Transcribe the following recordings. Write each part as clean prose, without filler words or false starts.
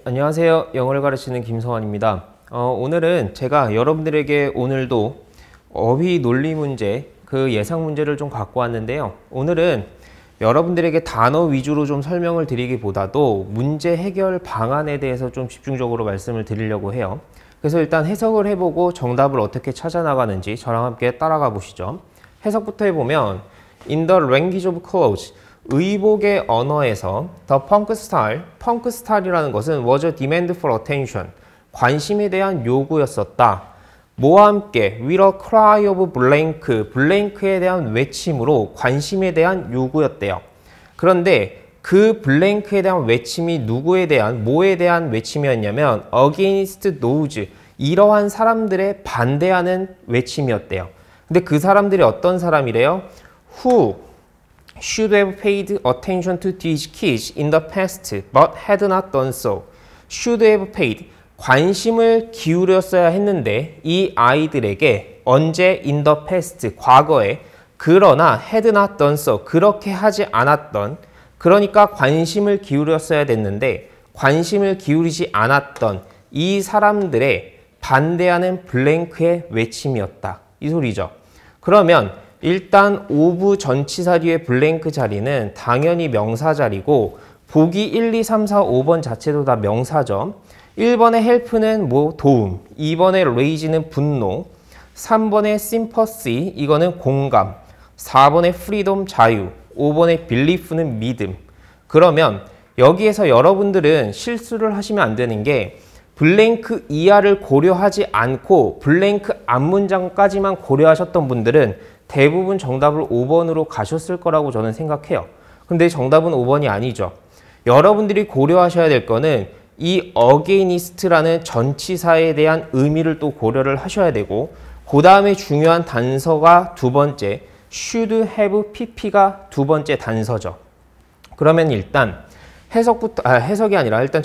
안녕하세요. 영어를 가르치는 김성환입니다. 오늘은 제가 여러분들에게 오늘도 어휘 논리 문제, 그 예상 문제를 좀 갖고 왔는데요. 오늘은 여러분들에게 단어 위주로 좀 설명을 드리기보다도 문제 해결 방안에 대해서 좀 집중적으로 말씀을 드리려고 해요. 그래서 일단 해석을 해보고 정답을 어떻게 찾아 나가는지 저랑 함께 따라가 보시죠. 해석부터 해보면 In the language of clothes, 의복의 언어에서 the punk style, 펑크 스타일이라는 것은 was a demand for attention, 관심에 대한 요구였었다. 뭐와 함께 with a cry of blank, 블랭크에 대한 외침으로 관심에 대한 요구였대요. 그런데 그 블랭크에 대한 외침이 누구에 대한, 뭐에 대한 외침이었냐면 against those, 이러한 사람들의 반대하는 외침이었대요. 근데 그 사람들이 어떤 사람이래요? Who should have paid attention to these kids in the past, but had not done so. should have paid, 관심을 기울였어야 했는데 이 아이들에게 언제 in the past, 과거에, 그러나 had not done so, 그렇게 하지 않았던, 그러니까 관심을 기울였어야 됐는데 관심을 기울이지 않았던 이 사람들의 반대하는 블랭크의 외침이었다. 이 소리죠. 그러면 일단 of 전치사 뒤의 블랭크 자리는 당연히 명사 자리고 보기 1, 2, 3, 4, 5번 자체도 다 명사죠. 1번의 help는 뭐 도움, 2번의 raise는 분노, 3번의 sympathy 이거는 공감, 4번의 freedom 자유, 5번의 belief는 믿음. 그러면 여기에서 여러분들은 실수를 하시면 안 되는 게 블랭크 이하를 고려하지 않고 블랭크 앞문장까지만 고려하셨던 분들은 대부분 정답을 5번으로 가셨을 거라고 저는 생각해요. 근데 정답은 5번이 아니죠. 여러분들이 고려하셔야 될 거는 이 against라는 전치사에 대한 의미를 또 고려를 하셔야 되고, 그 다음에 중요한 단서가 두 번째, should have pp가 두 번째 단서죠. 그러면 일단 해석이 아니라 일단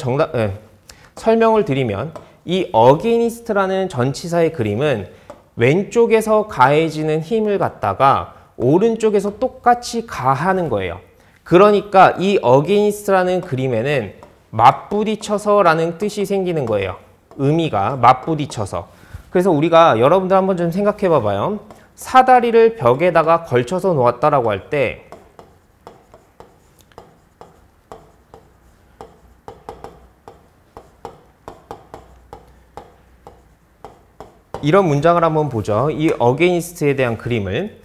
설명을 드리면 이 against라는 전치사의 그림은 왼쪽에서 가해지는 힘을 갖다가 오른쪽에서 똑같이 가하는 거예요. 그러니까 이 against라는 그림에는 맞부딪혀서 라는 뜻이 생기는 거예요. 의미가 맞부딪혀서. 그래서 우리가 여러분들 한번 좀 생각해 봐봐요. 사다리를 벽에다가 걸쳐서 놓았다라고 할 때 이런 문장을 한번 보죠. 이 against에 대한 그림을,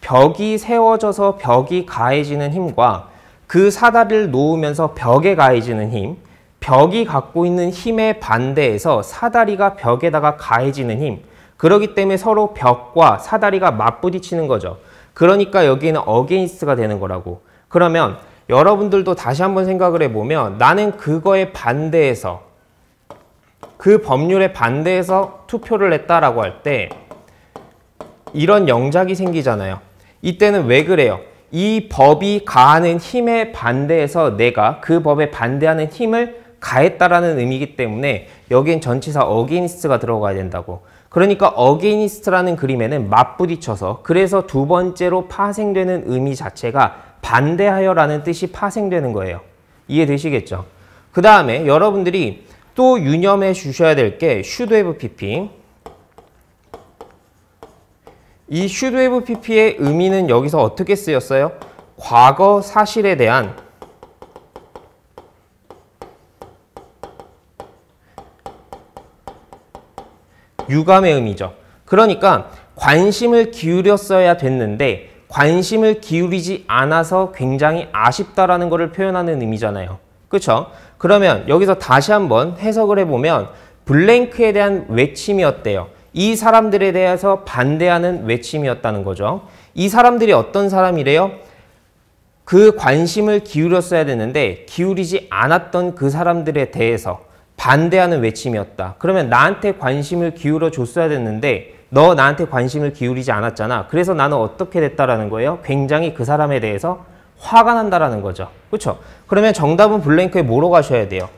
벽이 세워져서 벽이 가해지는 힘과 그 사다리를 놓으면서 벽에 가해지는 힘, 벽이 갖고 있는 힘에 반대해서 사다리가 벽에다가 가해지는 힘, 그렇기 때문에 서로 벽과 사다리가 맞부딪히는 거죠. 그러니까 여기는 against가 되는 거라고. 그러면 여러분들도 다시 한번 생각을 해보면 나는 그거에 반대해서, 그 법률에 반대해서 투표를 했다라고 할 때 이런 영작이 생기잖아요. 이때는 왜 그래요? 이 법이 가하는 힘에 반대해서 내가 그 법에 반대하는 힘을 가했다라는 의미이기 때문에 여긴 전치사 against가 들어가야 된다고. 그러니까 against라는 그림에는 맞부딪혀서, 그래서 두 번째로 파생되는 의미 자체가 반대하여라는 뜻이 파생되는 거예요. 이해되시겠죠? 그 다음에 여러분들이 또 유념해 주셔야 될 게 should have pp. 이 should have pp의 의미는 여기서 어떻게 쓰였어요? 과거 사실에 대한 유감의 의미죠. 그러니까 관심을 기울였어야 됐는데 관심을 기울이지 않아서 굉장히 아쉽다라는 것을 표현하는 의미잖아요. 그렇죠? 그러면 여기서 다시 한번 해석을 해보면 블랭크에 대한 외침이었대요. 이 사람들에 대해서 반대하는 외침이었다는 거죠. 이 사람들이 어떤 사람이래요? 그 관심을 기울였어야 되는데 기울이지 않았던 그 사람들에 대해서 반대하는 외침이었다. 그러면 나한테 관심을 기울여 줬어야 됐는데 너 나한테 관심을 기울이지 않았잖아. 그래서 나는 어떻게 됐다라는 거예요? 굉장히 그 사람에 대해서 화가 난다라는 거죠. 그렇죠? 그러면 정답은 블랭크에 뭐로 가셔야 돼요?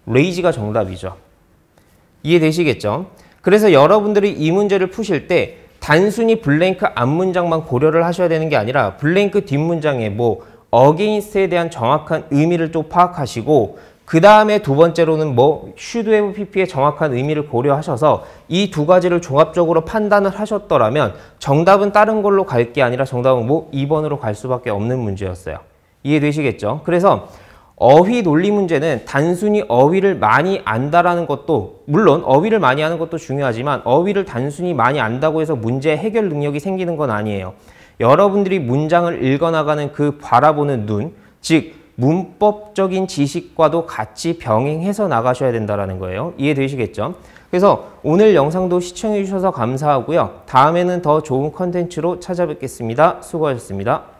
raise가 정답이죠. 이해되시겠죠? 그래서 여러분들이 이 문제를 푸실 때 단순히 블랭크 앞문장만 고려를 하셔야 되는 게 아니라 블랭크 뒷문장에 뭐 against에 대한 정확한 의미를 또 파악하시고 그 다음에 두 번째로는 뭐 should have pp의 정확한 의미를 고려하셔서 이 두 가지를 종합적으로 판단을 하셨더라면 정답은 다른 걸로 갈 게 아니라 정답은 뭐 2번으로 갈 수밖에 없는 문제였어요. 이해되시겠죠? 그래서 어휘 논리 문제는 단순히 어휘를 많이 안다라는 것도, 물론 어휘를 많이 아는 것도 중요하지만 어휘를 단순히 많이 안다고 해서 문제 해결 능력이 생기는 건 아니에요. 여러분들이 문장을 읽어나가는 그 바라보는 눈, 즉 문법적인 지식과도 같이 병행해서 나가셔야 된다는 거예요. 이해되시겠죠? 그래서 오늘 영상도 시청해 주셔서 감사하고요. 다음에는 더 좋은 컨텐츠로 찾아뵙겠습니다. 수고하셨습니다.